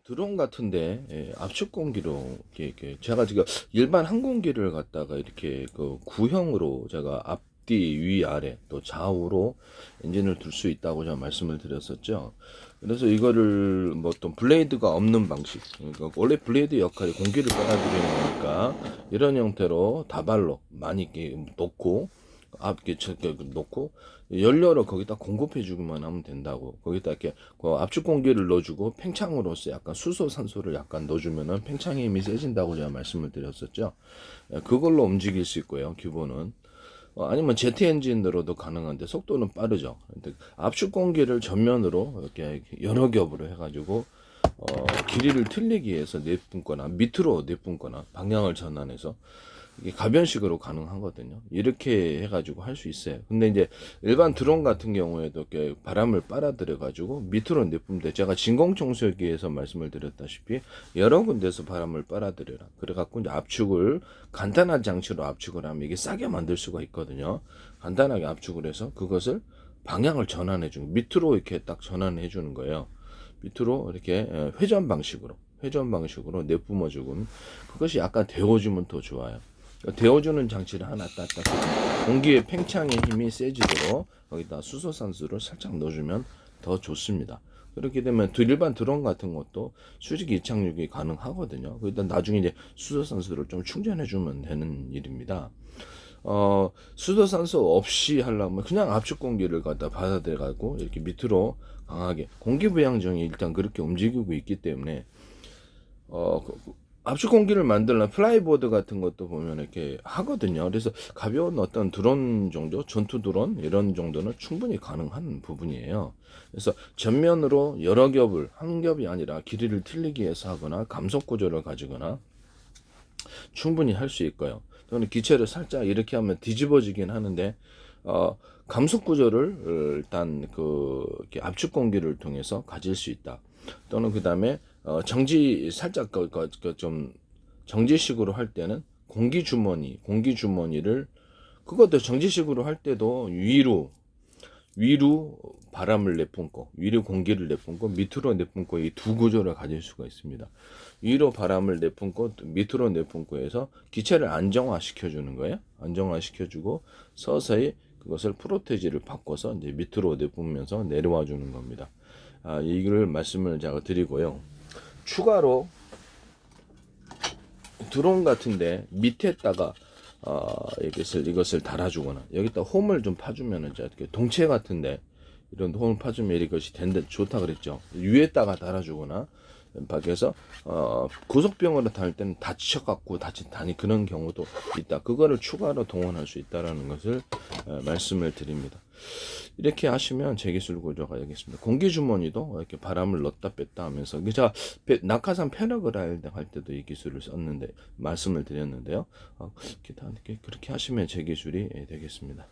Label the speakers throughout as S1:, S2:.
S1: 드론 같은데 압축 공기로 이렇게 제가 지금 일반 항공기를 갖다가 이렇게 그 구형으로 제가 앞뒤 위 아래 또 좌우로 엔진을 둘 수 있다고 제가 말씀을 드렸었죠. 그래서 이거를 뭐 어떤 블레이드가 없는 방식, 그러니까 원래 블레이드 역할이 공기를 빨아들이는 거니까 이런 형태로 다발로 많이 이렇게 놓고 앞에 놓고 연료를 거기다 공급해 주기만 하면 된다고. 거기다 이렇게 그 압축 공기를 넣어주고 팽창으로서 약간 수소 산소를 약간 넣어주면은 팽창의 힘이 세진다고 제가 말씀을 드렸었죠. 그걸로 움직일 수 있고요, 기본은. 아니면 제트 엔진으로도 가능한데 속도는 빠르죠. 근데 압축 공기를 전면으로 이렇게 여러 겹으로 해가지고 길이를 틀리기 위해서 내뿜거나 밑으로 내뿜거나 방향을 전환해서 이게 가변식으로 가능하거든요. 이렇게 해가지고 할 수 있어요. 근데 이제 일반 드론 같은 경우에도 이렇게 바람을 빨아들여가지고 밑으로 내뿜는데 제가 진공청소기에서 말씀을 드렸다시피 여러 군데서 바람을 빨아들여라. 그래갖고 이제 압축을 간단한 장치로 압축을 하면 이게 싸게 만들 수가 있거든요. 간단하게 압축을 해서 그것을 방향을 전환해 주는 밑으로 이렇게 딱 전환해 주는 거예요. 밑으로 이렇게 회전 방식으로 내뿜어 주고 그것이 약간 데워주면 더 좋아요. 데워주는 장치를 하나 딱딱 공기의 팽창의 힘이 세지도록 거기다 수소산소를 살짝 넣어주면 더 좋습니다. 그렇게 되면 일반 드론 같은 것도 수직 이착륙이 가능하거든요. 일단 나중에 이제 수소산소를 좀 충전해주면 되는 일입니다. 수소산소 없이 하려면 그냥 압축 공기를 갖다 받아들여가지고 이렇게 밑으로 강하게 공기 부양정이 일단 그렇게 움직이고 있기 때문에 압축 공기를 만들려면 플라이보드 같은 것도 보면 이렇게 하거든요. 그래서 가벼운 어떤 드론 정도, 전투 드론 이런 정도는 충분히 가능한 부분이에요. 그래서 전면으로 여러 겹을 한 겹이 아니라 길이를 틀리기 위해서 하거나 감속 구조를 가지거나 충분히 할 수 있고요. 또는 기체를 살짝 이렇게 하면 뒤집어지긴 하는데 감속 구조를 일단 이렇게 압축 공기를 통해서 가질 수 있다. 또는 그 다음에 정지 살짝 좀 정지식으로 할 때는 공기 주머니를 그것도 정지식으로 할 때도 위로 바람을 내뿜고 위로 공기를 내뿜고 밑으로 내뿜고 이 두 구조를 가질 수가 있습니다. 위로 바람을 내뿜고 밑으로 내뿜고 해서 기체를 안정화시켜 주는 거예요. 안정화시켜 주고 서서히 그것을 프로테지를 바꿔서 이제 밑으로 내뿜으면서 내려와 주는 겁니다. 이걸 말씀을 제가 드리고요. 추가로 드론 같은데 밑에다가 이것을 달아주거나 여기다 홈을 좀 파주면은 이렇게 동체 같은데 이런 홈을 파주면 이것이 좋다 그랬죠. 위에다가 달아주거나 밖에서 고속병으로 다닐 때는 다치셔갖고 다니 그런 경우도 있다. 그거를 추가로 동원할 수 있다라는 것을 말씀을 드립니다. 이렇게 하시면 제 기술 구조가 여기 있습니다. 공기 주머니도 이렇게 바람을 넣었다 뺐다 하면서 제가 낙하산 패러글라이딩 할 때도 이 기술을 썼는데 말씀을 드렸는데요. 그렇게 하시면 제 기술이 되겠습니다.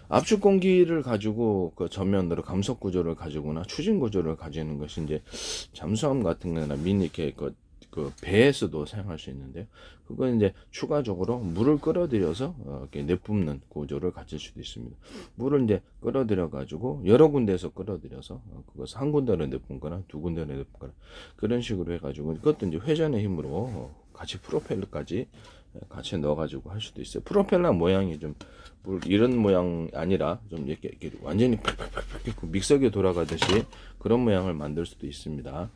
S1: 압축 공기를 가지고 그 전면으로 감속 구조를 가지거나 추진 구조를 가지는 것이 이제 잠수함 같은 거나 미니 이렇게 그 배에서도 사용할 수 있는데요. 그건 이제 추가적으로 물을 끌어들여서 이렇게 내뿜는 구조를 가질 수도 있습니다. 물을 이제 끌어들여 가지고 여러 군데에서 끌어들여서 그것을 한 군데로 내뿜거나 두 군데로 내뿜거나 그런 식으로 해가지고 그것도 이제 회전의 힘으로 같이 프로펠러까지 같이 넣어가지고 할 수도 있어요. 프로펠러 모양이 좀 이런 모양 아니라 좀 이렇게 완전히 팍팍팍팍 믹서기 돌아가듯이 그런 모양을 만들 수도 있습니다.